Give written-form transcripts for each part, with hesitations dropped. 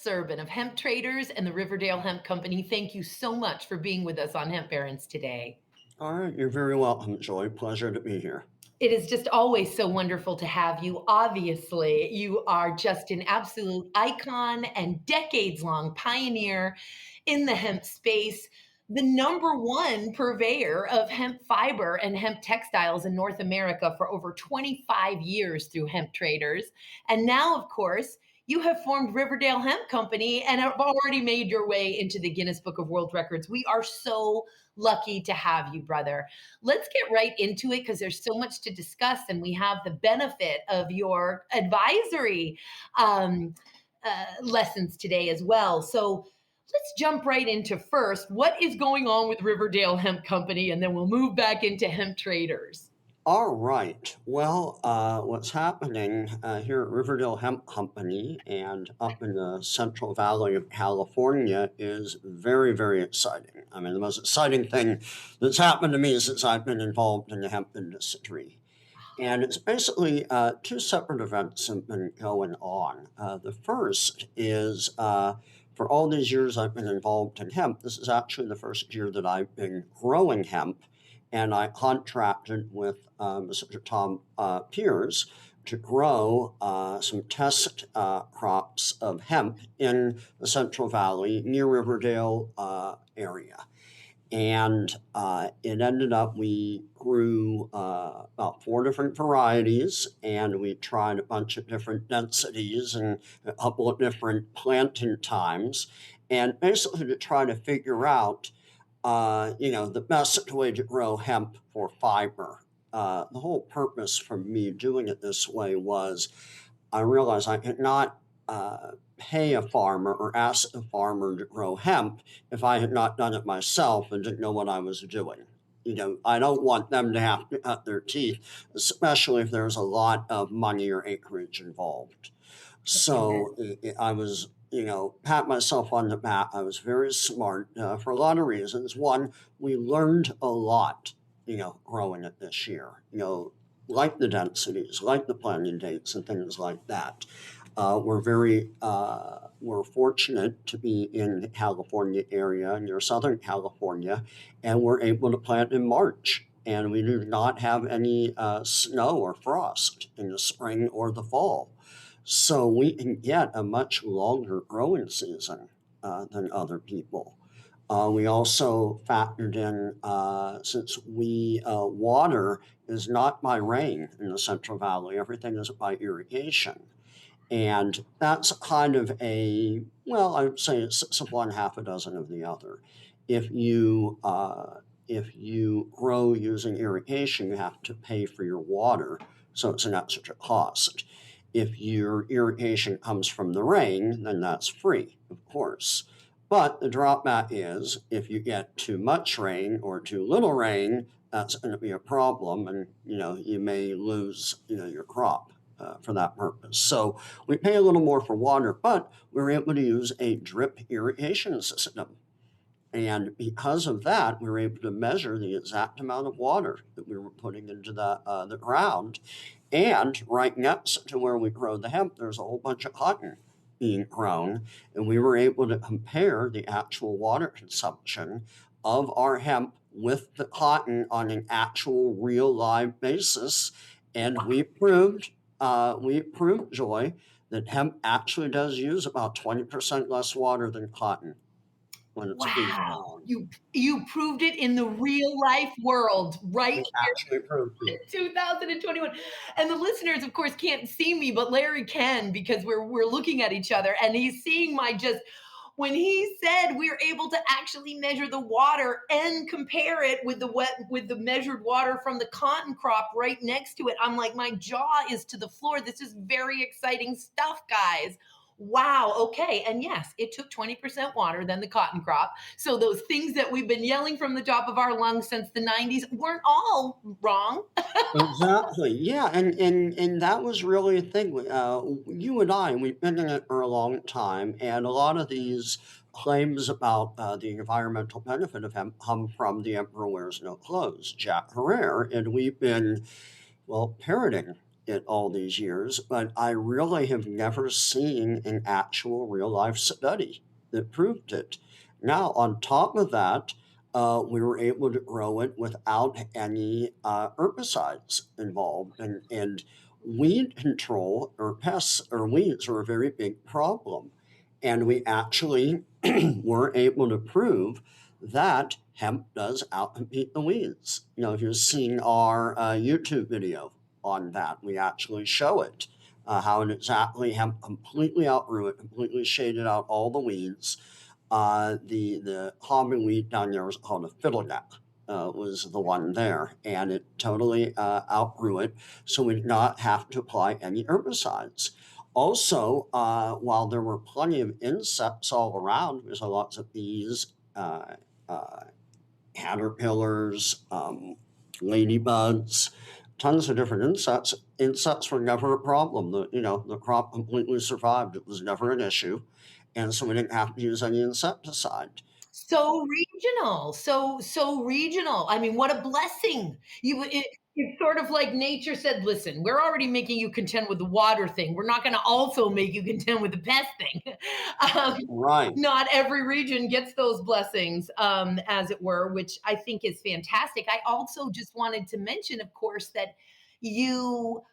Lawrence-Serbin of Hemp Traders and the Riverdale Hemp Company. Thank you so much for being with us on Hemp Barons today. All right, you're very welcome, Joy. Pleasure to be here. It is just always so wonderful to have you. Obviously, you are just an absolute icon and decades-long pioneer in the hemp space, the number one purveyor of hemp fiber and hemp textiles in North America for over 25 years through Hemp Traders. And now, of course, you have formed Riverdale Hemp Company and have already made your way into the Guinness Book of World Records. We are so lucky to have you, brother. Let's get right into it because there's so much to discuss, and we have the benefit of your advisory lessons today as well. So let's jump right into first. What is going on with Riverdale Hemp Company? And then we'll move back into Hemp Traders. All right. Well, what's happening here at Riverdale Hemp Company and up in the Central Valley of California is very, very exciting. I mean, the most exciting thing that's happened to me since I've been involved in the hemp industry. And it's basically two separate events have been going on. The first is for all these years I've been involved in hemp, this is actually the first year that I've been growing hemp. And I contracted with Mr. Tom Piers to grow some test crops of hemp in the Central Valley near Riverdale area. And it ended up we grew about 4 different varieties, and we tried a bunch of different densities and a couple of different planting times, and basically to try to figure out the best way to grow hemp for fiber. The whole purpose for me doing it this way was I realized I could not pay a farmer or ask a farmer to grow hemp if I had not done it myself and didn't know what I was doing. I don't want them to have to cut their teeth, especially if there's a lot of money or acreage involved. So I was pat myself on the back. I was very smart for a lot of reasons. One, we learned a lot, growing it this year, like the densities, like the planting dates and things like that. We're fortunate to be in the California area, near Southern California, and we're able to plant in March. And we do not have any snow or frost in the spring or the fall. So we can get a much longer growing season than other people. We also factored in, since water is not by rain in the Central Valley, everything is by irrigation. And that's kind of I would say it's one half a dozen of the other. If you grow using irrigation, you have to pay for your water, so it's an extra cost. If your irrigation comes from the rain, then that's free, of course. But the drawback is if you get too much rain or too little rain, that's going to be a problem, and you may lose your crop for that purpose. So we pay a little more for water, but we're able to use a drip irrigation system. And because of that, we were able to measure the exact amount of water that we were putting into the ground. And right next to where we grow the hemp, there's a whole bunch of cotton being grown. And we were able to compare the actual water consumption of our hemp with the cotton on an actual real live basis. And we proved, Joy, that hemp actually does use about 20% less water than cotton. Wow, you proved it in the real life world right here. Actually proved it. 2021. And the listeners, of course, can't see me, but Larry can because we're looking at each other, and he's seeing when he said we're able to actually measure the water and compare it with the measured water from the cotton crop right next to it. I'm like, my jaw is to the floor. This is very exciting stuff, guys. Wow. Okay. And yes, it took 20% water than the cotton crop. So those things that we've been yelling from the top of our lungs since the 90s weren't all wrong. Exactly. Yeah. And that was really a thing. You and I, we've been in it for a long time. And a lot of these claims about the environmental benefit of hemp come from the Emperor Wears No Clothes, Jack Herrera. And we've been, parroting it all these years, but I really have never seen an actual real life study that proved it. Now, on top of that, we were able to grow it without any herbicides involved. And weed control or pests or weeds are a very big problem. And we actually were able to prove that hemp does outcompete the weeds. If you've seen our YouTube video on that, we actually show it. How exactly hemp completely outgrew it, completely shaded out all the weeds. The common weed down there was called a fiddleneck. Was the one there, and it totally outgrew it, so we did not have to apply any herbicides. Also, while there were plenty of insects all around, there's lots of bees, uh, caterpillars, ladybugs, tons of different insects. Insects were never a problem. The crop completely survived. It was never an issue, and so we didn't have to use any insecticide. So regional, so regional. I mean, what a blessing. It's sort of like nature said, listen, we're already making you contend with the water thing. We're not going to also make you contend with the pest thing. um, Right. Not every region gets those blessings, as it were, which I think is fantastic. I also just wanted to mention, of course, that you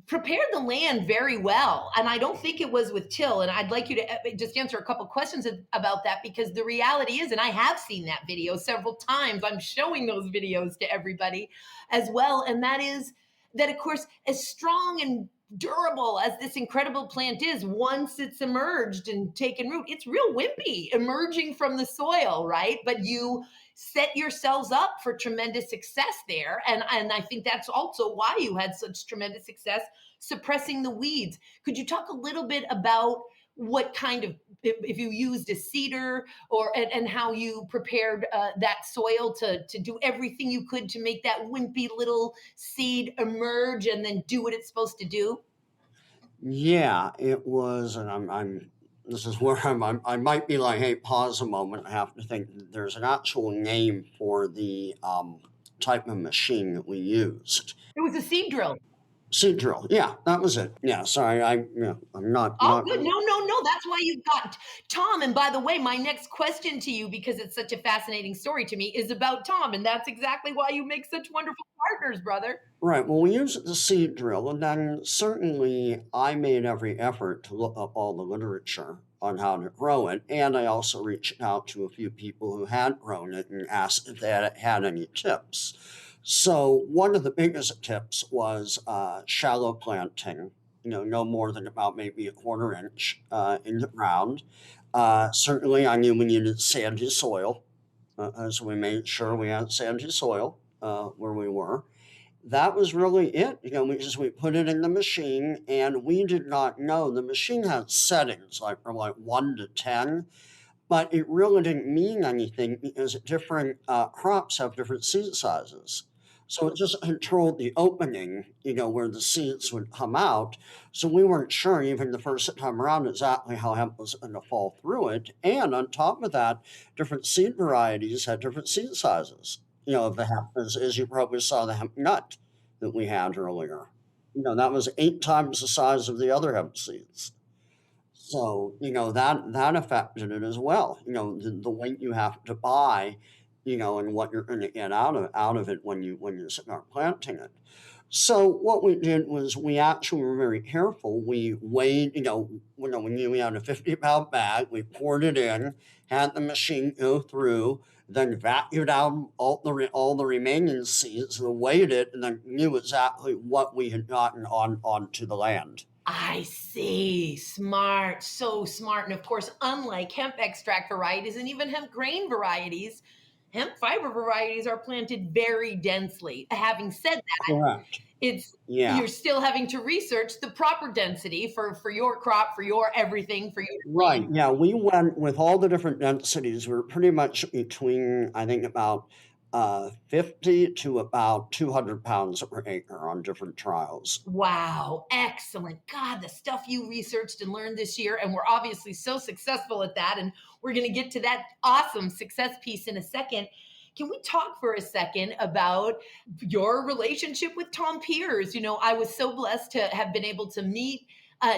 prepared the land very well. And I don't think it was with till. And I'd like you to just answer a couple questions about that, because the reality is, and I have seen that video several times, I'm showing those videos to everybody as well. And that is that, of course, as strong and durable as this incredible plant is, once it's emerged and taken root, it's real wimpy emerging from the soil, right? But you set yourselves up for tremendous success there. And I think that's also why you had such tremendous success suppressing the weeds. Could you talk a little bit about what kind of, if you used a seeder, or and how you prepared that soil to do everything you could to make that wimpy little seed emerge and then do what it's supposed to do? Yeah, it was, and I'm. This is where I might be like, hey, pause a moment. I have to think. There's an actual name for the type of machine that we used. It was a seed drill. Seed drill. Yeah, that was it. Yeah, sorry. I'm Oh, not. good. No, no, no. That's why you got Tom. And by the way, my next question to you, because it's such a fascinating story to me, is about Tom. And that's exactly why you make such wonderful partners, brother. Right. Well, we used the seed drill, and then certainly I made every effort to look up all the literature on how to grow it. And I also reached out to a few people who had grown it and asked if they had any tips. So, one of the biggest tips was shallow planting, no more than about maybe a quarter inch in the ground. Certainly, I knew we needed sandy soil, so we made sure we had sandy soil where we were. That was really it. We put it in the machine, and we did not know the machine had settings like from like 1 to 10, but it really didn't mean anything because different crops have different seed sizes. So it just controlled the opening, where the seeds would come out. So we weren't sure even the first time around exactly how hemp was going to fall through it. And on top of that, different seed varieties had different seed sizes. Of the hemp, as you probably saw the hemp nut that we had earlier. That was 8 times the size of the other hemp seeds. So, that affected it as well. The weight you have to buy, and what you're going to get out of it when you start planting it. So what we did was we actually were very careful. We weighed, we knew we had a 50-pound bag. We poured it in, had the machine go through, then vacuumed out all the remaining seeds, and weighed it, and then knew exactly what we had gotten onto the land. I see. Smart. So smart. And of course, unlike hemp extract varieties and even hemp grain varieties, hemp fiber varieties are planted very densely. Having said that, Correct. it's Yeah. you're still having to research the proper density for your crop, for your everything, for your Right. Yeah. We went with all the different densities. We were pretty much between, I think, about 50 to about 200 pounds per acre on different trials. Wow, excellent. God, the stuff you researched and learned this year, and we're obviously so successful at that. And we're going to get to that awesome success piece in a second. Can we talk for a second about your relationship with Tom Piers? I was so blessed to have been able to meet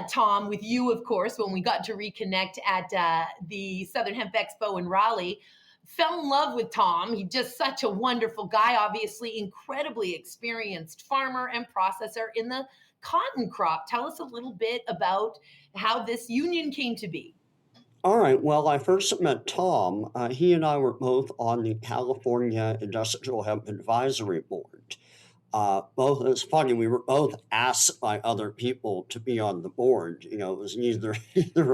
Tom with you, of course, when we got to reconnect at the Southern Hemp Expo in Raleigh. Fell in love with Tom. He's just such a wonderful guy, obviously, incredibly experienced farmer and processor in the cotton crop. Tell us a little bit about how this union came to be. All right. Well, I first met Tom. He and I were both on the California Industrial Hemp Advisory Board. Both, it's funny, we were both asked by other people to be on the board. It was neither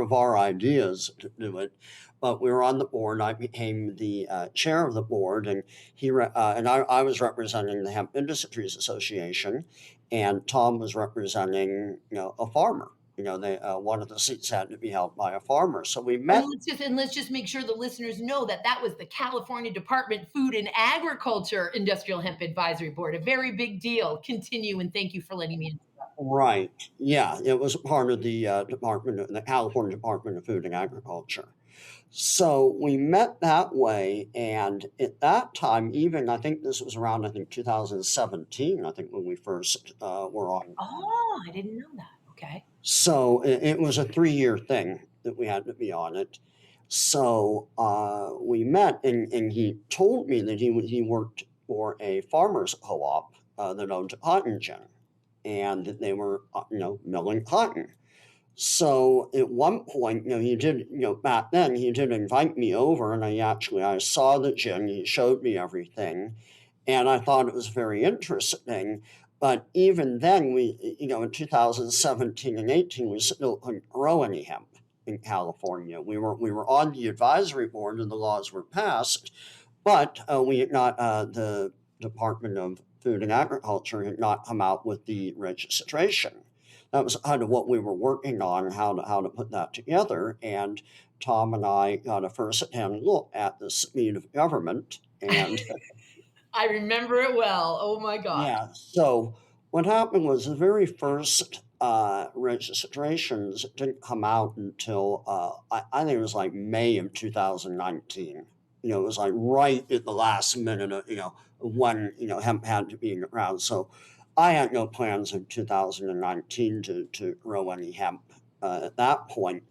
of our ideas to do it, but we were on the board. I became the chair of the board, and I was representing the Hemp Industries Association, and Tom was representing a farmer. They one of the seats had to be held by a farmer. So we And met. let's just make sure the listeners know that that was the California Department Food and Agriculture Industrial Hemp Advisory Board, a very big deal. Continue, and thank you for letting me interrupt. Right. Yeah, it was part of the the California Department of Food and Agriculture. So we met that way, and at that time, even I think this was around 2017. I think when we first were on. Oh, I didn't know that. Okay. So it was a 3-year thing that we had to be on it. So we met, and he told me that he worked for a farmers co-op that owned a cotton gin, and that they were milling cotton. So at one point, he did, back then he did invite me over, and I saw the gin. He showed me everything, and I thought it was very interesting. But even then, in 2017 and 18, we still couldn't grow any hemp in California. We were on the advisory board, and the laws were passed, but we had not. The Department of Food and Agriculture had not come out with the registration. That was kind of what we were working on, how to put that together. And Tom and I got a first-hand look at the speed of government. And I remember it well. Oh my God. yeah, so what happened was the very first registrations didn't come out until I think it was like May of 2019. It was like right at the last minute of, when, hemp had to be in the ground. So I had no plans in 2019 to grow any hemp at that point.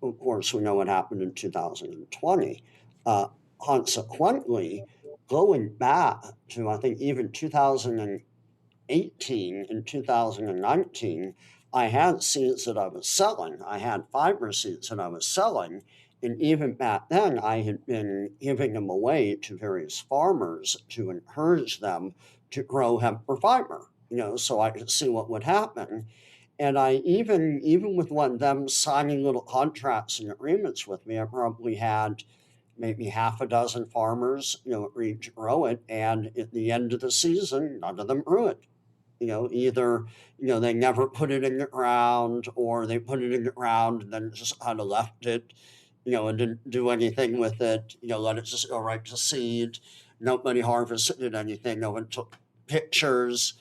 Of course, we know what happened in 2020. Uh, Consequently, going back to, I think, even 2018 and 2019, I had seeds that I was selling. I had fiber seeds that I was selling. And even back then, I had been giving them away to various farmers to encourage them to grow hemp for fiber, so I could see what would happen. And I even with one of them signing little contracts and agreements with me, I probably had maybe half a dozen farmers, agreed to grow it. And at the end of the season, none of them grew it. Either, they never put it in the ground, or they put it in the ground and then just kind of left it, and didn't do anything with it, let it just go right to seed. Nobody harvested anything, no one took pictures.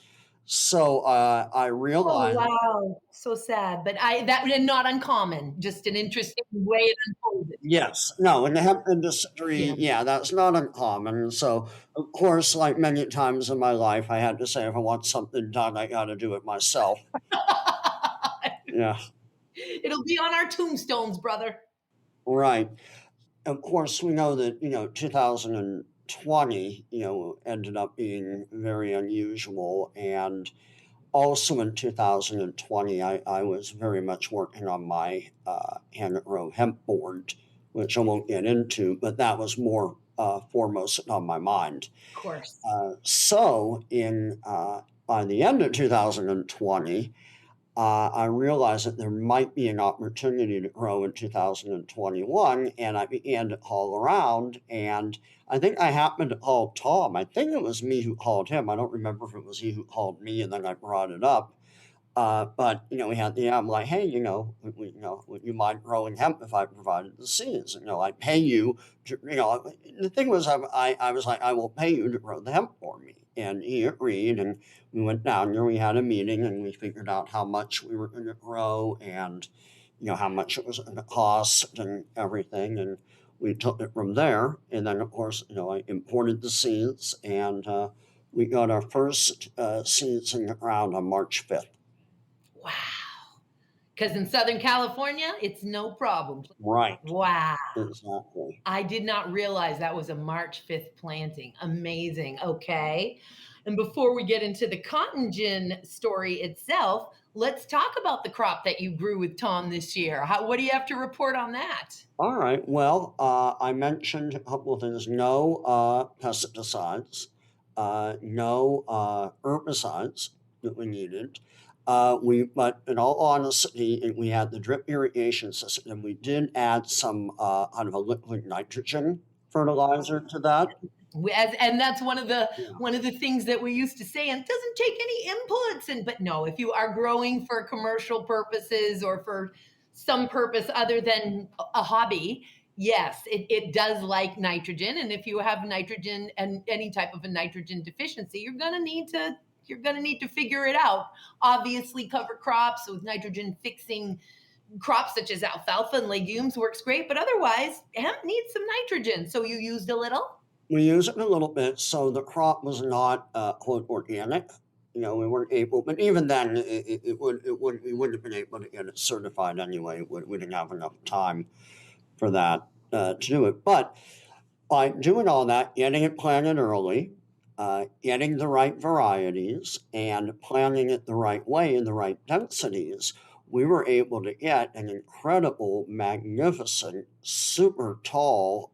So I Oh realized. wow. So sad. But that and not uncommon. Just an interesting way it unfolded. Yes, no, in the hemp industry, Yeah. yeah, that's not uncommon. So, of course, like many times in my life, I had to say, if I want something done, I got to do it myself. Yeah, It'll be on our tombstones, brother. right. Of course, we know that, 2020, ended up being very unusual. And also in 2020, I was very much working on my Hannah Row Hemp Board, which I won't get into, but that was more foremost on my mind. Of course. So by the end of 2020, I realized that there might be an opportunity to grow in 2021, and I began to call around. And I think I happened to call Tom. I think it was me who called him. I don't remember if it was he who called me, and then I brought it up. But we had I'm like, hey, would you mind growing hemp if I provided the seeds? I pay you. The thing was, I was like, I will pay you to grow the hemp for me, and he agreed. And we went down there. We had a meeting, and we figured out how much we were going to grow, and how much it was going to cost, and everything. And we took it from there. And then, of course, I imported the seeds, and we got our first seeds in the ground on March 5th. Wow. Because in Southern California, it's no problem. Right. Wow. Exactly. I did not realize that was a March 5th planting. Amazing. Okay. And before we get into the cotton gin story itself, let's talk about the crop that you grew with Tom this year. What do you have to report on that? All right. Well, I mentioned a couple of things. No pesticides, no herbicides that we needed. But in all honesty, we had the drip irrigation system, and we did add some kind of a liquid nitrogen fertilizer to that. And that's one of the Yeah. things that we used to say, and it doesn't take any inputs. But no, if you are growing for commercial purposes or for some purpose other than a hobby, yes, it does like nitrogen. And if you have nitrogen and any type of a nitrogen deficiency, you're going to need to figure it out. Obviously, cover crops with nitrogen fixing crops such as alfalfa and legumes works great, but otherwise, hemp needs some nitrogen. So you used a little? We use it a little bit, so the crop was not quote organic. We weren't able, but even then, we wouldn't have been able to get it certified anyway. We didn't have enough time for that to do it. But by doing all that, getting it planted early, getting the right varieties, and planting it the right way in the right densities, we were able to get an incredible, magnificent, super tall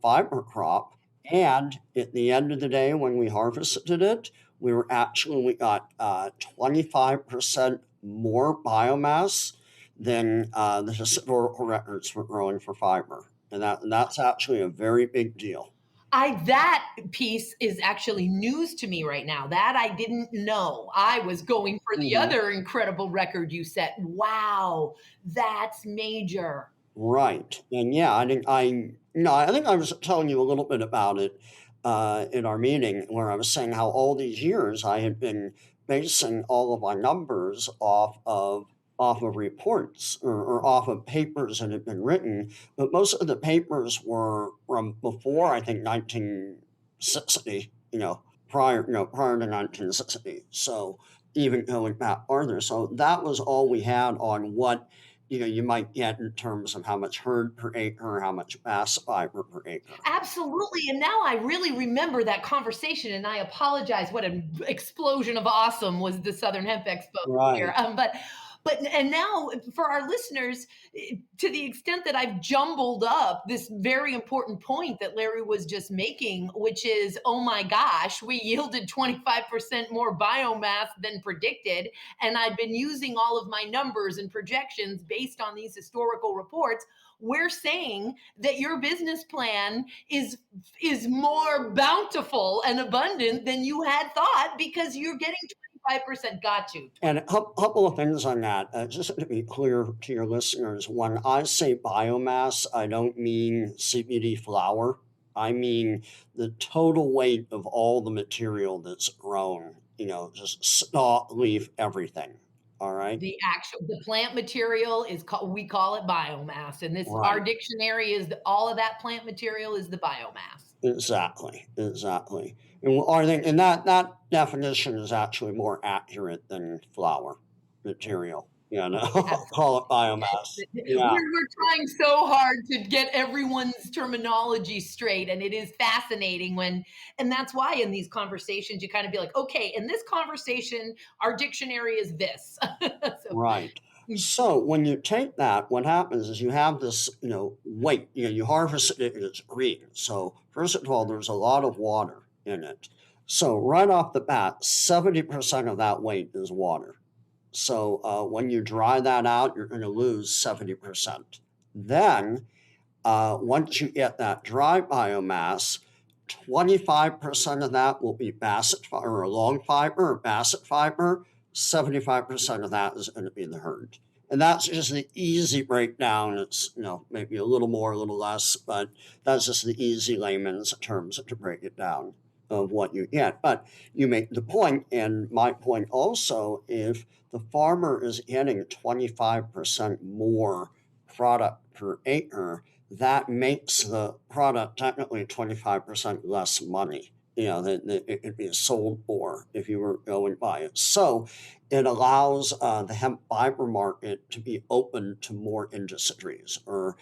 fiber crop. And at the end of the day, when we harvested it, we got 25% more biomass than the historical records for growing for fiber. And that's actually a very big deal. That piece is actually news to me right now. That I didn't know. I was going for the Mhm. other incredible record you set. Wow, that's major. Right. And yeah, I think I was telling you a little bit about it in our meeting, where I was saying how all these years I had been basing all of my numbers off of reports, or off of papers that had been written, but most of the papers were from before, I think, 1960. Prior to 1960. So even going back farther, so that was all we had on what you might get in terms of how much herd per acre, how much mass fiber per acre. Absolutely. And now I really remember that conversation, and I apologize. What an explosion of awesome was the Southern Hemp Expo here. Right. And now for our listeners, to the extent that I've jumbled up this very important point that Larry was just making, which is, oh my gosh, we yielded 25% more biomass than predicted. And I've been using all of my numbers and projections based on these historical reports. We're saying that your business plan is more bountiful and abundant than you had thought because you're getting 25%. Got you. And a couple of things on that. Just to be clear to your listeners, when I say biomass, I don't mean CBD flower. I mean the total weight of all the material that's grown, just stalk, leaf, everything. All right. The plant material is called, we call it biomass, and our Right. dictionary is all of that plant material is the biomass. Exactly. Exactly. And I think, and that definition is actually more accurate than flower material. Call it biomass. Yeah. We're trying so hard to get everyone's terminology straight, and it is fascinating and that's why in these conversations you kind of be like, okay, in this conversation, our dictionary is this. So, Right. So when you take that, what happens is you have this, weight. You harvest it and it's green. So first of all, there's a lot of water in it. So right off the bat, 70% of that weight is water. So when you dry that out, you're going to lose 70%. Then once you get that dry biomass, 25% of that will be basset fiber or long fiber or basset fiber. 75% of that is going to be the herd. And that's just the easy breakdown. It's, maybe a little more, a little less, but that's just the easy layman's terms to break it down of what you get. But you make the point, and my point also, if the farmer is getting 25% more product per acre, that makes the product technically 25% less money, than it'd be sold for if you were going by it. So it allows the hemp fiber market to be open to more industries, or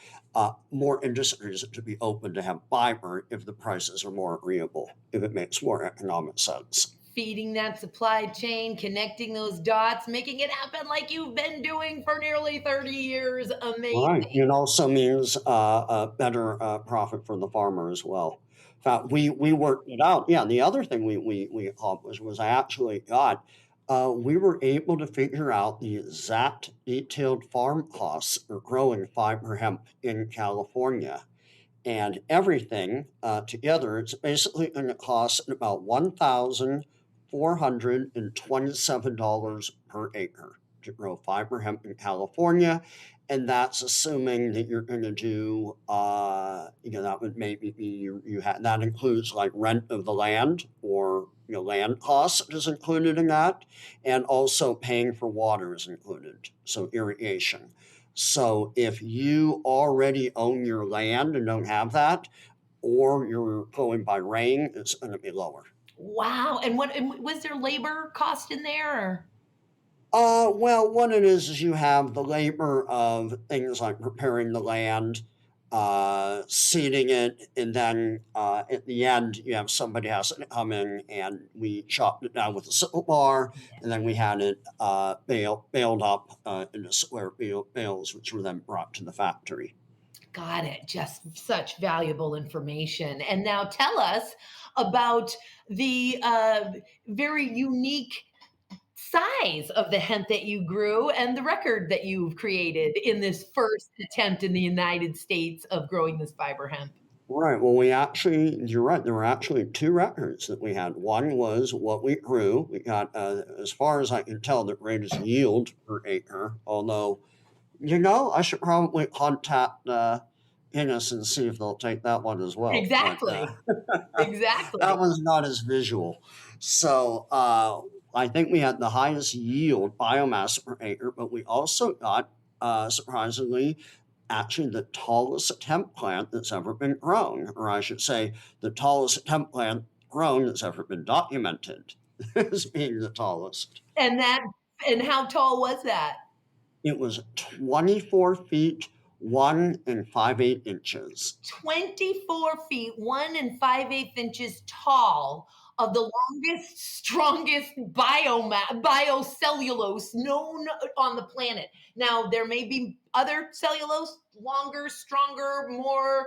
more industries to be open to hemp fiber if the prices are more agreeable, if it makes more economic sense. Feeding that supply chain, connecting those dots, making it happen like you've been doing for nearly 30 years. Right. Amazing. It also means a better profit for the farmer as well. In fact, we worked it out. Yeah, the other thing we accomplished was we were able to figure out the exact detailed farm costs for growing fiber hemp in California. And everything together, it's basically going to cost about $1,427 per acre to grow fiber hemp in California. And that's assuming that you're going to do, that would maybe be that includes like rent of the land, or land costs is included in that, and also paying for water is included, so irrigation. So if you already own your land and don't have that, or you're going by rain, it's going to be lower. Wow. And was there labor cost in there? Or? Well, what it is you have the labor of things like preparing the land, seeding it, and then at the end you have somebody has to come in, and we chopped it down with a sickle bar, and then we had it baled up into square bales, which were then brought to the factory. Got it. Just such valuable information. And now tell us about the very unique size of the hemp that you grew and the record that you've created in this first attempt in the United States of growing this fiber hemp. Right. Well, you're right. There were actually two records that we had. One was what we grew. We got, as far as I can tell, the greatest yield per acre. Although, I should probably contact Innis and see if they'll take that one as well. Exactly. Exactly. That one's not as visual. So I think we had the highest yield biomass per acre, but we also got, surprisingly, actually the tallest hemp plant that's ever been grown, or I should say, the tallest hemp plant grown that's ever been documented as being the tallest. And how tall was that? It was 24 feet, 1 5/8 inches. 24 feet, 1 5/8 inches tall, of the longest, strongest biocellulose known on the planet. Now, there may be other cellulose, longer, stronger, more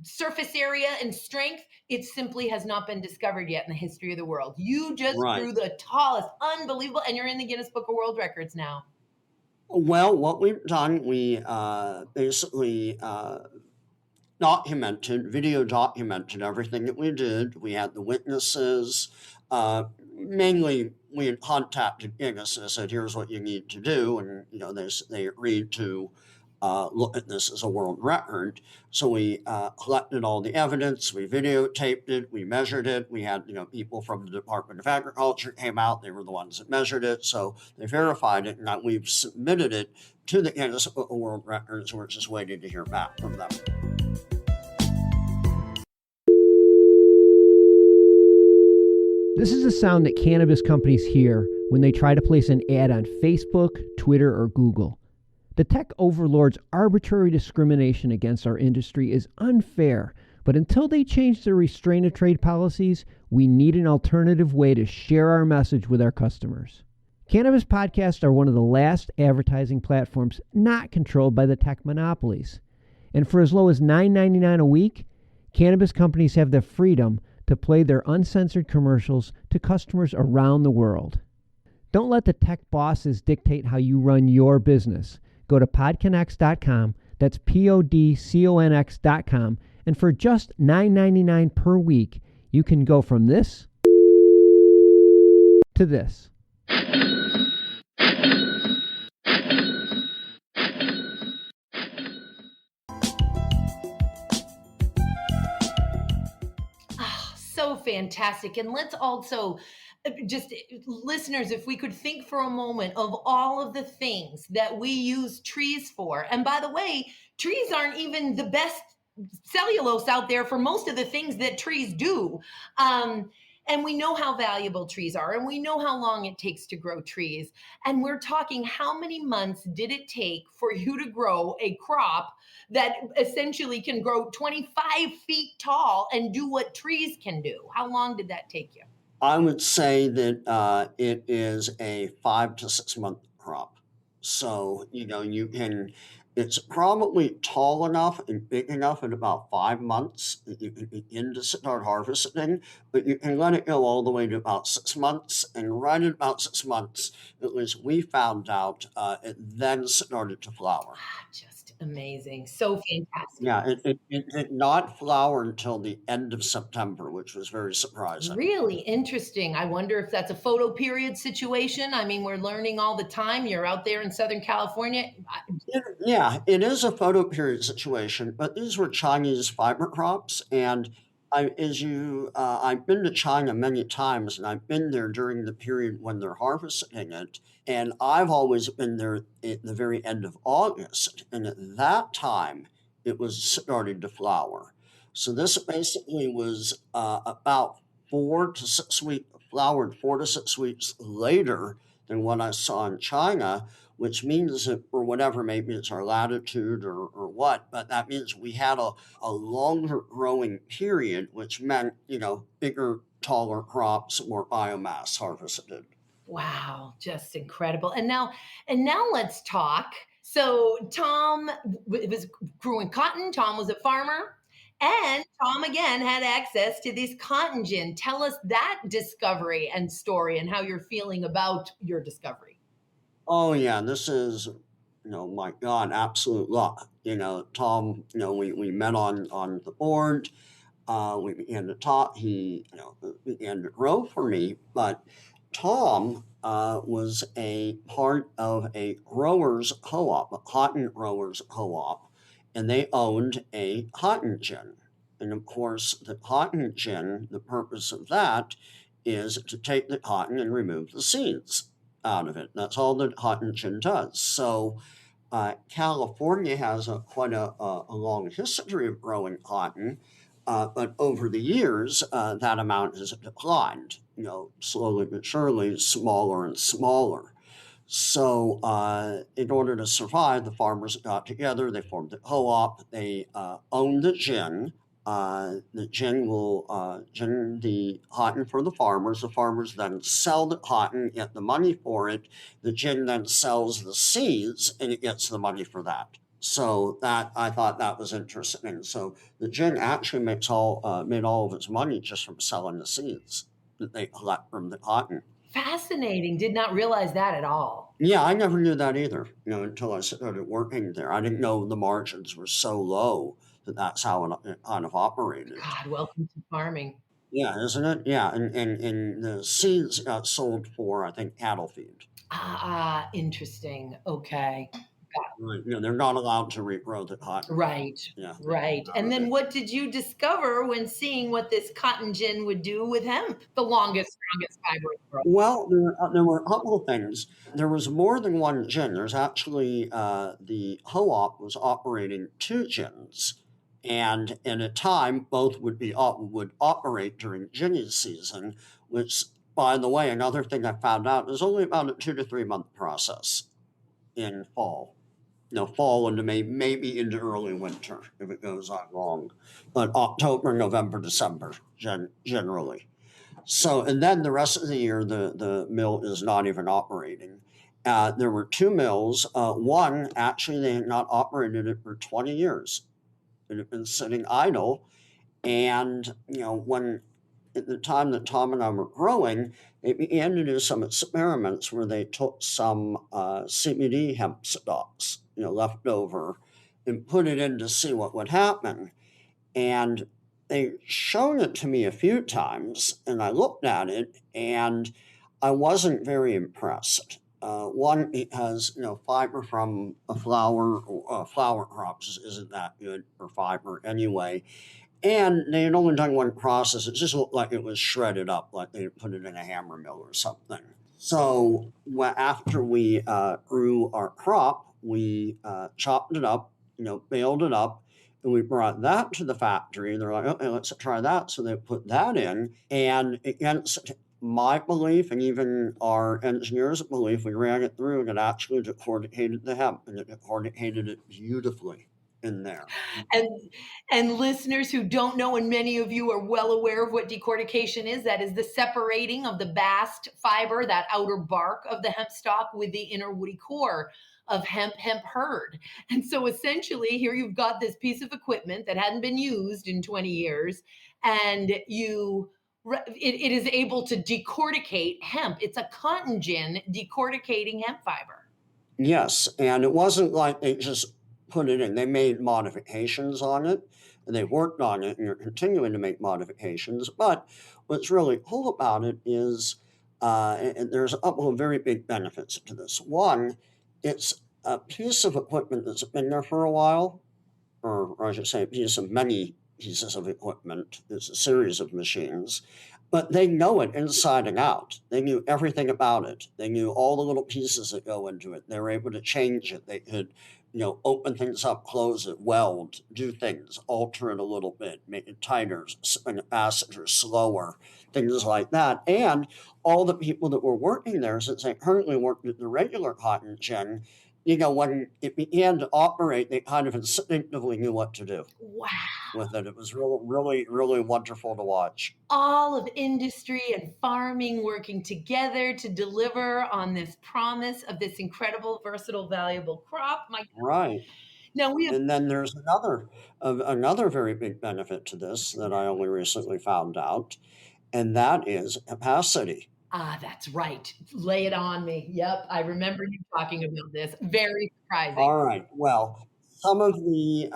surface area and strength. It simply has not been discovered yet in the history of the world. You just Right. grew the tallest, unbelievable, and you're in the Guinness Book of World Records now. Well, what we've done, we basically video documented everything that we did. We had the witnesses. Mainly, we had contacted Guinness and said, "Here's what you need to do," and they agreed to look at this as a world record. So we collected all the evidence, we videotaped it, we measured it. We had people from the Department of Agriculture came out; they were the ones that measured it, so they verified it, and we've submitted it to the Guinness Book of World Records. We're just waiting to hear back from them. This is a sound that cannabis companies hear when they try to place an ad on Facebook, Twitter, or Google. The tech overlords' arbitrary discrimination against our industry is unfair, but until they change their restraint of trade policies, we need an alternative way to share our message with our customers. Cannabis podcasts are one of the last advertising platforms not controlled by the tech monopolies. And for as low as $9.99 a week, cannabis companies have the freedom to play their uncensored commercials to customers around the world. Don't let the tech bosses dictate how you run your business. Go to PodConX.com, that's PodConX.com, and for just $9.99 per week, you can go from this to this. So fantastic. And let's also just listeners, if we could think for a moment of all of the things that we use trees for. And by the way, trees aren't even the best cellulose out there for most of the things that trees do. And we know how valuable trees are, and we know how long it takes to grow trees. And we're talking, how many months did it take for you to grow a crop that essentially can grow 25 feet tall and do what trees can do? How long did that take you? I would say that it is a 5 to 6 month crop. So, it's probably tall enough and big enough in about 5 months that you can begin to start harvesting, but you can let it go all the way to about 6 months. And right at about 6 months, at least we found out, it then started to flower. Just amazing. So fantastic. Yeah, it did not flower until the end of September, which was very surprising. Really interesting. I wonder if that's a photo period situation. I mean, we're learning all the time. You're out there in Southern California. Yeah, it is a photo period situation, but these were Chinese fiber crops, and I've been to China many times, and I've been there during the period when they're harvesting it, and I've always been there at the very end of August, and at that time, it was starting to flower. So this basically was about 4 to 6 weeks, flowered 4 to 6 weeks later than what I saw in China, which means that, or whatever, maybe it's our latitude or what, but that means we had a longer growing period, which meant, bigger, taller crops, more biomass harvested. Wow, just incredible. And now let's talk. So Tom was growing cotton. Tom was a farmer. And Tom again had access to this cotton gin. Tell us that discovery and story and how you're feeling about your discovery. Oh yeah, this is, my God, absolute luck. Tom, we met on the board. We began to talk. He, began to grow for me. But Tom was a part of a growers co-op, a cotton growers co-op, and they owned a cotton gin. And of course, the cotton gin, the purpose of that is to take the cotton and remove the seeds out of it. That's all the cotton gin does. So California has quite a long history of growing cotton, but over the years, that amount has declined, slowly but surely, smaller and smaller. So in order to survive, the farmers got together, they formed a co-op, they owned the gin. The gin will gin the cotton for the farmers. The farmers then sell the cotton, get the money for it. The gin then sells the seeds, and it gets the money for that. So that, I thought that was interesting. So the gin actually made all of its money just from selling the seeds that they collect from the cotton. Fascinating. Did not realize that at all. Yeah, I never knew that either, until I started working there. I didn't know the margins were so low that's how it kind of operated. God, welcome to farming. Yeah, isn't it? Yeah, and the seeds got sold for, I think, cattle feed. Interesting. Okay. Right. They're not allowed to regrow the cotton. Right. Yeah. Right. And then what did you discover when seeing what this cotton gin would do with hemp, the longest, strongest fiber in the world? Well, there were a couple of things. There was more than one gin. There's actually, the co-op was operating 2 gins. And in a time, both would operate during ginning season, which, by the way, another thing I found out is only about a 2 to 3 month process in fall. Fall into maybe into early winter if it goes on long, but October, November, December generally. So, and then the rest of the year, the mill is not even operating. There were 2 mills. One, actually, they had not operated it for 20 years. It had been sitting idle. And, when at the time that Tom and I were growing, they began to do some experiments where they took some CBD hemp stalks, left over, and put it in to see what would happen. And they showed it to me a few times, and I looked at it, and I wasn't very impressed. One, because fiber from a flower crops isn't that good for fiber anyway. And they had only done one process. It just looked like it was shredded up, like they put it in a hammer mill or something. So after we grew our crop, we chopped it up, baled it up, And we brought that to the factory. They're like, okay, let's try that. So they put that in. And against my belief and even our engineers' belief, we ran it through and it actually decorticated the hemp, and it decorticated it beautifully in there. And listeners who don't know, and many of you are well aware of what decortication is, that is the separating of the bast fiber, that outer bark of the hemp stalk, with the inner woody core of hemp hurd. And so essentially here you've got this piece of equipment that hadn't been used in 20 years, and it is able to decorticate hemp. It's a cotton gin decorticating hemp fiber. Yes, and it wasn't like they just put it in. They made modifications on it, and they worked on it, and they're continuing to make modifications. But what's really cool about it is, and there's a couple of very big benefits to this. One, it's a piece of equipment that's been there for a while, or I should say, a piece of many pieces of equipment. It's a series of machines, but they know it inside and out. They knew everything about it. They knew all the little pieces that go into it. They were able to change it. They could, open things up, close it, weld, do things, alter it a little bit, make it tighter, spin it faster, slower, things like that. And all the people that were working there, since they currently worked at the regular cotton gin, when it began to operate, they kind of instinctively knew what to do. Wow. With it. It was really, really, really wonderful to watch. All of industry and farming working together to deliver on this promise of this incredible, versatile, valuable crop. Right. Now and then there's another very big benefit to this that I only recently found out, and that is capacity. That's right. Lay it on me. Yep, I remember you talking about this. Very surprising. All right. Well, some of the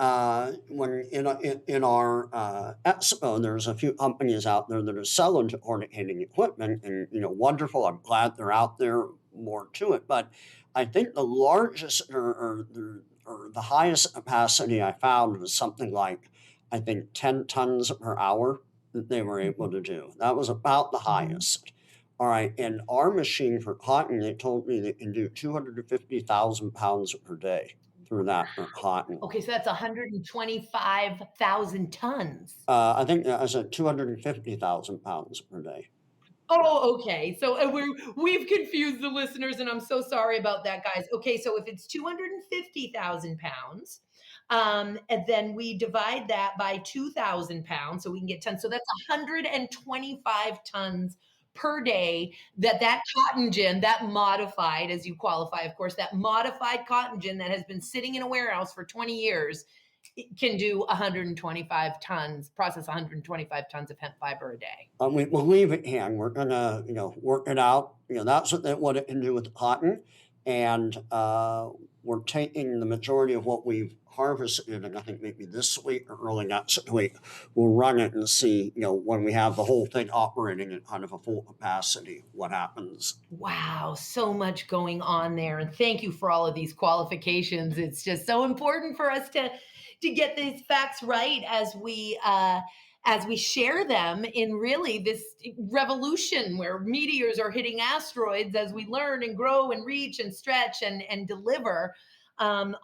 when in our expo, there's a few companies out there that are selling decorticating equipment, and wonderful. I'm glad they're out there. More to it, but I think the largest or the highest capacity I found was something like, I think, 10 tons per hour that they were able to do. That was about the highest. All right, and our machine for cotton, they told me they can do 250,000 pounds per day through that for cotton. Okay, so that's 125,000 tons. I think I said 250,000 pounds per day. Oh, okay. So we've confused the listeners, and I'm so sorry about that, guys. Okay, so if it's 250,000 pounds, and then we divide that by 2,000 pounds, so we can get tons. So that's 125 tons per day that cotton gin, that modified, as you qualify, of course, that modified cotton gin that has been sitting in a warehouse for 20 years, it can do 125 tons, process 125 tons of hemp fiber a day. We believe it can. We're gonna, work it out. That's what it can do with the cotton, and we're taking the majority of what we've harvested, and I think maybe this week or early next week, we'll run it and see, when we have the whole thing operating at kind of a full capacity, what happens. Wow, so much going on there, and thank you for all of these qualifications. It's just so important for us to get these facts right as we share them in really this revolution where meteors are hitting asteroids as we learn and grow and reach and stretch and deliver on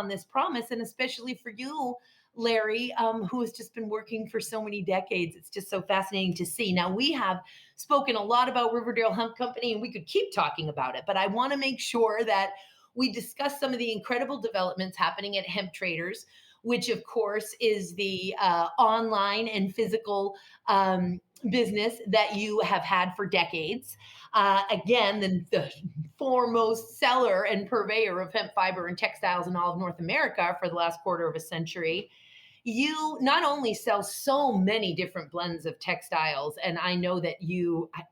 this promise. And especially for you, Larry, who has just been working for so many decades. It's just so fascinating to see. Now, we have spoken a lot about Riverdale Hemp Company, and we could keep talking about it, but I want to make sure that we discuss some of the incredible developments happening at Hemp Traders, which of course is the online and physical business that you have had for decades. Again, the foremost seller and purveyor of hemp fiber and textiles in all of North America for the last quarter of a century. You not only sell so many different blends of textiles, and I know that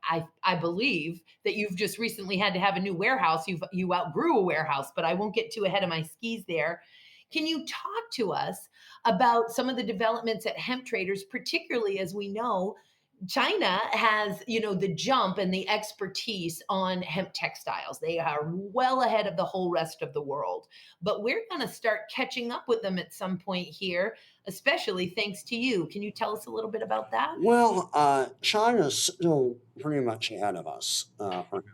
I believe that you've just recently had to have a new warehouse. You outgrew a warehouse, but I won't get too ahead of my skis there. Can you talk to us about some of the developments at Hemp Traders, particularly as we know China has, the jump and the expertise on hemp textiles. They are well ahead of the whole rest of the world. But we're going to start catching up with them at some point here, especially thanks to you. Can you tell us a little bit about that? Well, China's still pretty much ahead of us for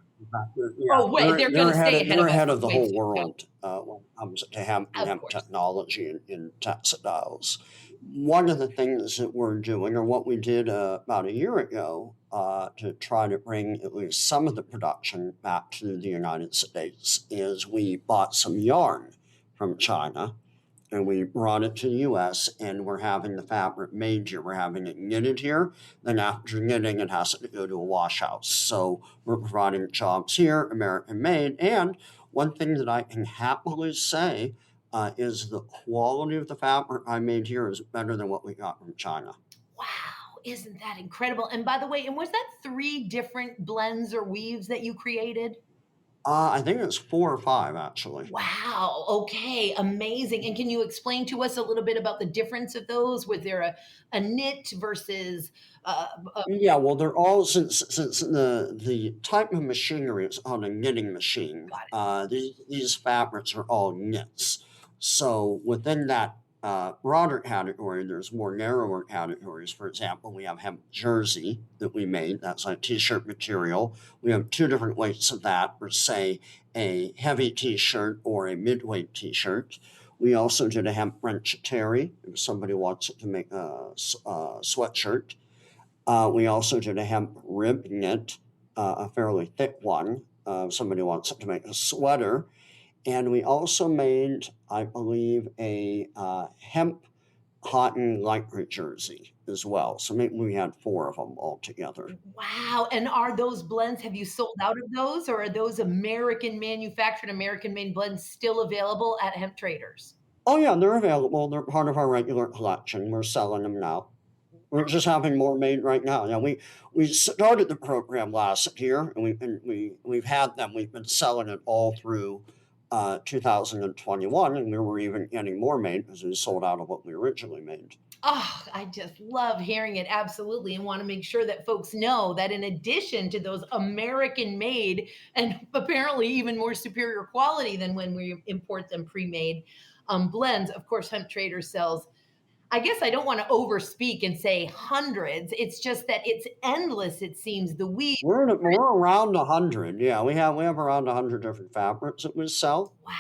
Yeah, Oh, wait, they're going to stay ahead they're of us. ahead of the Way whole too. world when it comes to hemp and Of hemp course. technology in textiles. One of the things that we're doing, or what we did about a year ago, to try to bring at least some of the production back to the United States, is we bought some yarn from China and we brought it to the US, and we're having the fabric made here. We're having it knitted here. Then after knitting, it has to go to a wash house. So we're providing jobs here, American made. And one thing that I can happily say is the quality of the fabric I made here is better than what we got from China. Wow, isn't that incredible? And by the way, and was that 3 different blends or weaves that you created? I think it's 4 or 5 actually. Wow, okay, amazing. And can you explain to us a little bit about the difference of those? Was there a knit versus Yeah, well, they're all since the type of machinery is on a knitting machine. got it. These fabrics are all knits. So within that broader category, there's more narrower categories. For example, we have hemp jersey that we made. That's like t-shirt material. We have 2 different weights of that for, say, a heavy t-shirt or a midweight t-shirt. We also did a hemp French terry if somebody wants to make a sweatshirt. We also did a hemp rib knit, a fairly thick one. Somebody wants to make a sweater. And we also made, I believe, a hemp cotton lycra jersey as well. So maybe we had 4 of them all together. Wow, and are those blends, have you sold out of those, or are those American manufactured, American made blends still available at Hemp Traders? Oh, yeah, they're available. They're part of our regular collection. We're selling them now. We're just having more made right now. Yeah, we started the program last year, and we've had them. We've been selling it all through 2021, and we were even getting more made because we sold out of what we originally made. Oh, I just love hearing it, absolutely, and wanna make sure that folks know that in addition to those American made and apparently even more superior quality than when we import them pre-made, blends, of course, Hemp Trader sells. I guess I don't wanna overspeak and say hundreds, it's just that it's endless, it seems, the weave. We're around 100. Yeah, we have around 100 different fabrics that we sell. Wow.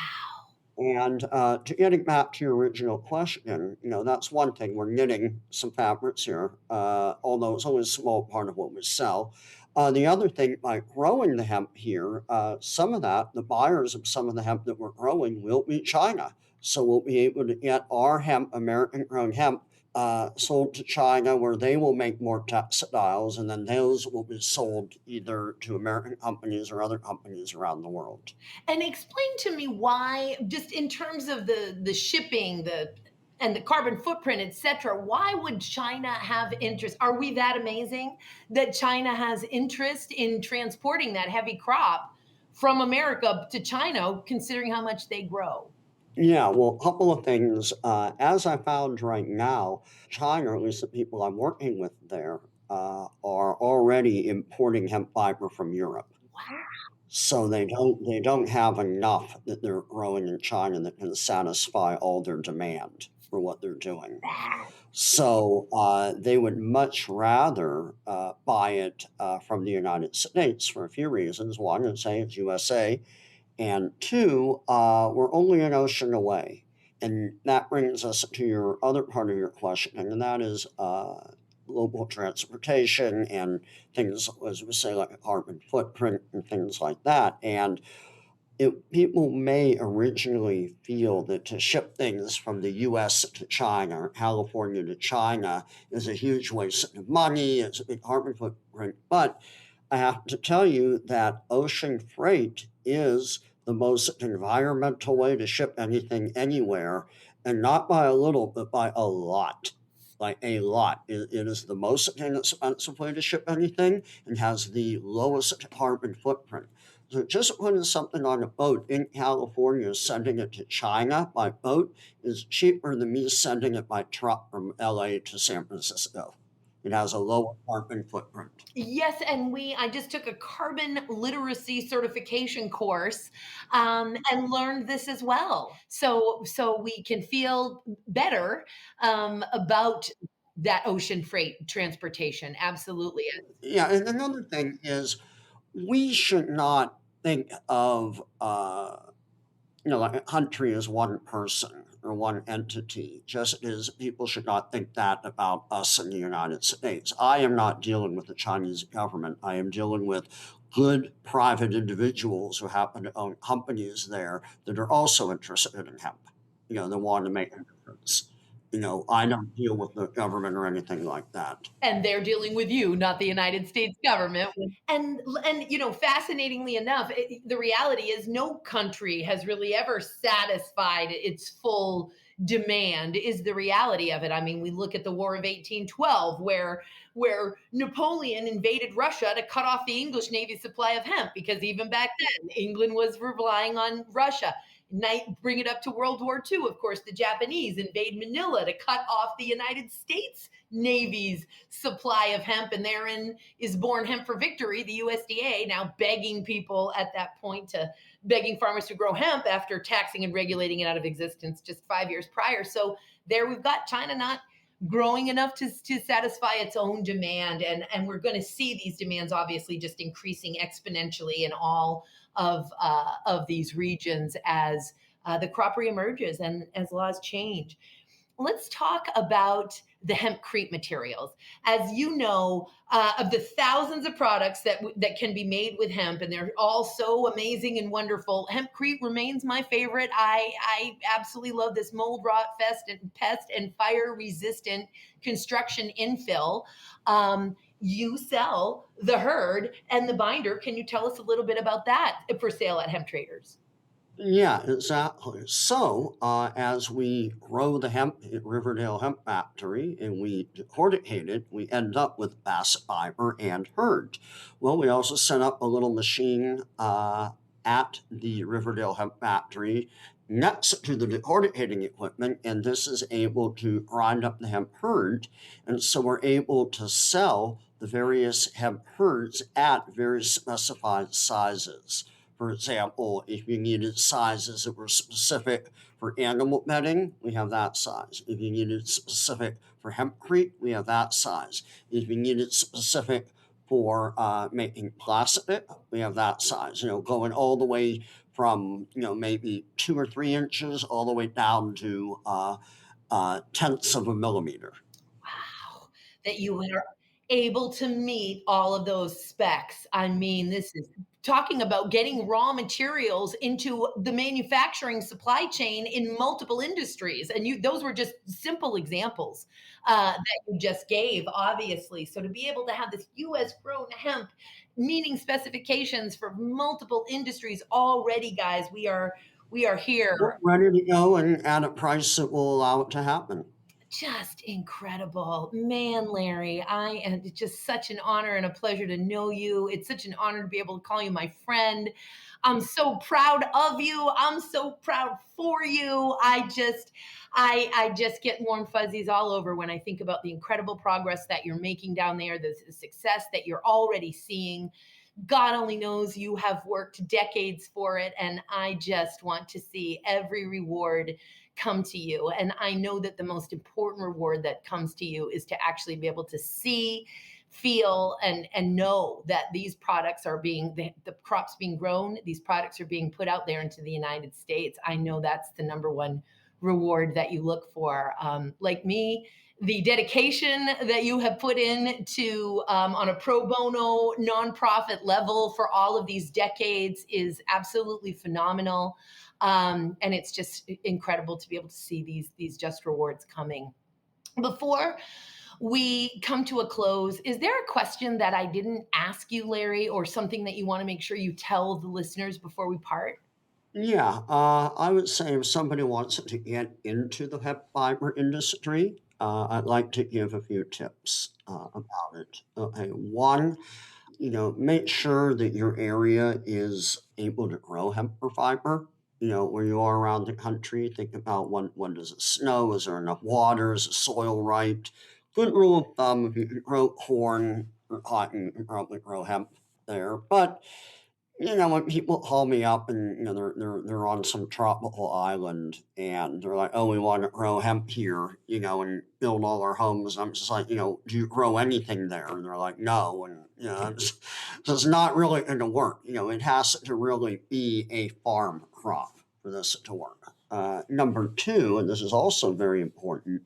And to getting back to your original question, that's one thing. We're knitting some fabrics here, although it's only a small part of what we sell. The other thing, by growing the hemp here, some of that, the buyers of some of the hemp that we're growing will be China. So we'll be able to get our hemp, American grown hemp, sold to China, where they will make more textiles, and then those will be sold either to American companies or other companies around the world. And explain to me why, just in terms of the shipping, the carbon footprint, et cetera, why would China have interest? Are we that amazing that China has interest in transporting that heavy crop from America to China, considering how much they grow? Yeah, well, a couple of things. As I found right now, China, or at least the people I'm working with there, are already importing hemp fiber from Europe. Wow. So they don't have enough that they're growing in China that can satisfy all their demand for what they're doing. So they would much rather buy it from the United States for a few reasons. One is, say, it's USA, and 2, we're only an ocean away. And that brings us to your other part of your question, and that is global transportation and things, as we say, like a carbon footprint and things like that. And people may originally feel that to ship things from the US to China or California to China is a huge waste of money, it's a big carbon footprint. But I have to tell you that ocean freight is the most environmental way to ship anything anywhere, and not by a little, but by a lot. Like a lot. It is the most inexpensive way to ship anything and has the lowest carbon footprint. So just putting something on a boat in California, sending it to China by boat is cheaper than me sending it by truck from LA to San Francisco. It has a lower carbon footprint. Yes, and I just took a carbon literacy certification course, and learned this as well. So we can feel better, about that ocean freight transportation. Absolutely. Yeah, and another thing is we should not think of like a country as one person or one entity, just as people should not think that about us in the United States. I am not dealing with the Chinese government. I am dealing with good private individuals who happen to own companies there that are also interested in hemp. They want to make a difference. I don't deal with the government or anything like that. And they're dealing with you, not the United States government. And fascinatingly enough, the reality is no country has really ever satisfied its full demand is the reality of it. I mean, we look at the War of 1812 where Napoleon invaded Russia to cut off the English Navy's supply of hemp because even back then England was relying on Russia. Bring it up to World War II. Of course, the Japanese invade Manila to cut off the United States Navy's supply of hemp, and therein is born Hemp for Victory, the USDA, now begging people at that point begging farmers to grow hemp after taxing and regulating it out of existence just 5 years prior. So there we've got China not growing enough to satisfy its own demand. And we're going to see these demands obviously just increasing exponentially in all of these regions as the crop reemerges and as laws change. Let's talk about the hempcrete materials. As you know, of the thousands of products that can be made with hemp, and they're all so amazing and wonderful, hempcrete remains my favorite. I absolutely love this mold, rot, pest, and fire resistant construction infill. You sell the herd and the binder. Can you tell us a little bit about that for sale at Hemp Traders? Yeah, exactly. So, as we grow the hemp at Riverdale Hemp Factory and we decorticate it, we end up with bast fiber and herd. Well, we also set up a little machine at the Riverdale Hemp Factory next to the decorticating equipment, and this is able to grind up the hemp herd. And so we're able to sell the various hemp herds at very specified sizes. For example, if you needed sizes that were specific for animal bedding, we have that size. If you needed specific for hempcrete, we have that size. If you needed specific for making plastic, we have that size. Going all the way from maybe 2 or 3 inches all the way down to tenths of a millimeter. Wow, that you are able to meet all of those specs. I mean, this is talking about getting raw materials into the manufacturing supply chain in multiple industries. And those were just simple examples that you just gave, obviously. So to be able to have this US grown hemp meeting specifications for multiple industries already, guys, we are here. We're ready to go and at a price that will allow it to happen. Just incredible. Man, Larry, it's just such an honor and a pleasure to know you. It's such an honor to be able to call you my friend. I'm so proud of you. I'm so proud for you. I just get warm fuzzies all over when I think about the incredible progress that you're making down there, the success that you're already seeing. God only knows you have worked decades for it, and I just want to see every reward come to you. And I know that the most important reward that comes to you is to actually be able to see, feel, and know that these products are the crops being grown, these products are being put out there into the United States. I know that's the number one reward that you look for. Like me, the dedication that you have put in to on a pro bono nonprofit level for all of these decades is absolutely phenomenal. And it's just incredible to be able to see these just rewards coming. Before we come to a close, is there a question that I didn't ask you, Larry, or something that you want to make sure you tell the listeners before we part? Yeah, I would say if somebody wants to get into the hemp fiber industry, I'd like to give a few tips about it. Okay, one, make sure that your area is able to grow hemp for fiber. Where you are around the country, think about when does it snow? Is there enough water? Is the soil right? Good rule of thumb, if you can grow corn or cotton, you can probably grow hemp there. But When people call me up and they're on some tropical island and they're like, "Oh, we want to grow hemp here, and build all our homes." I'm just like, "Do you grow anything there?" And they're like, "No," and it's not really going to work. It has to really be a farm crop for this to work. Number two, and this is also very important,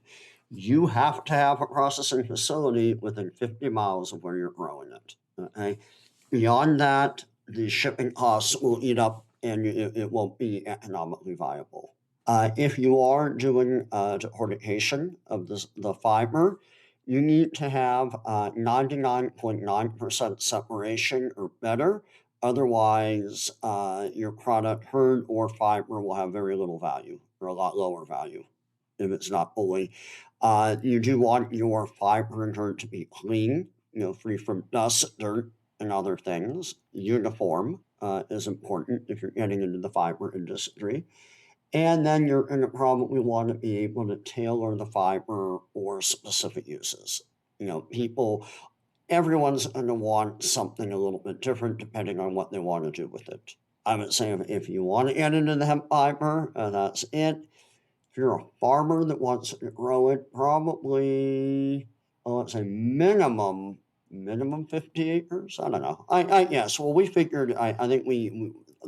you have to have a processing facility within 50 miles of where you're growing it. Okay, beyond that, the shipping costs will eat up and it won't be economically viable. If you are doing decortication of the fiber, you need to have 99.9% separation or better. Otherwise, your product, hurd, or fiber will have very little value or a lot lower value if it's not fully. You do want your fiber and hurd to be clean, free from dust, dirt, and other things. Uniform is important if you're getting into the fiber industry. And then you're going to probably want to be able to tailor the fiber for specific uses. Everyone's going to want something a little bit different depending on what they want to do with it. I would say if you want to get into the hemp fiber, that's it. If you're a farmer that wants to grow it, probably, let's say minimum 50 acres. I don't know. Yes. Well, we figured. I think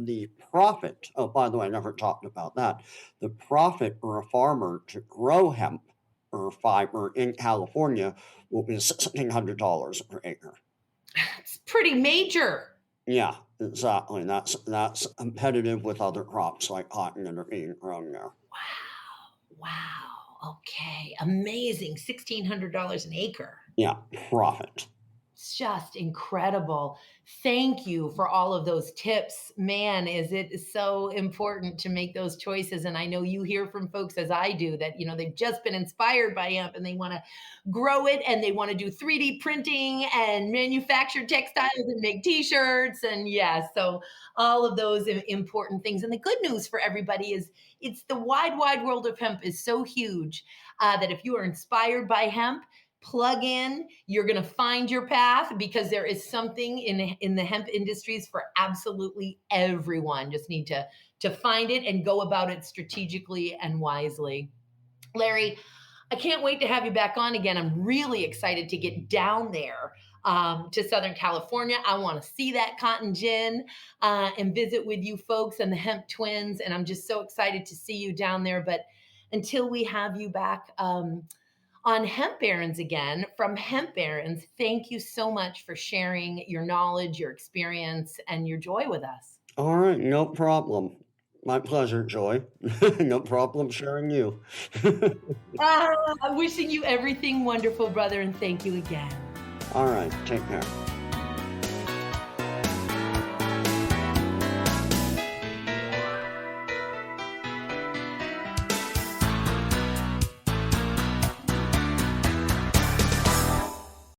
the profit. Oh, by the way, I never talked about that. The profit for a farmer to grow hemp or fiber in California will be $1,600 per acre. It's pretty major. Yeah, exactly. That's competitive with other crops like cotton that are being grown there. Wow. Okay. Amazing. $1,600 an acre. Yeah, profit. It's just incredible. Thank you for all of those tips. Man, is it so important to make those choices. And I know you hear from folks as I do that, they've just been inspired by hemp and they want to grow it and they want to do 3D printing and manufacture textiles and make t-shirts. And so all of those important things. And the good news for everybody is it's the wide world of hemp is so huge that if you are inspired by hemp, plug in, you're going to find your path because there is something in the hemp industries for absolutely everyone. Just need to find it and go about it strategically and wisely. Larry, I can't wait to have you back on again. I'm really excited to get down there to Southern California. I want to see that cotton gin and visit with you folks and the hemp twins. And I'm just so excited to see you down there. But until we have you back, on Hemp Barons again, from Hemp Barons, thank you so much for sharing your knowledge, your experience, and your joy with us. All right, no problem. My pleasure, Joy. No problem sharing you. Wishing you everything wonderful, brother, and thank you again. All right, take care.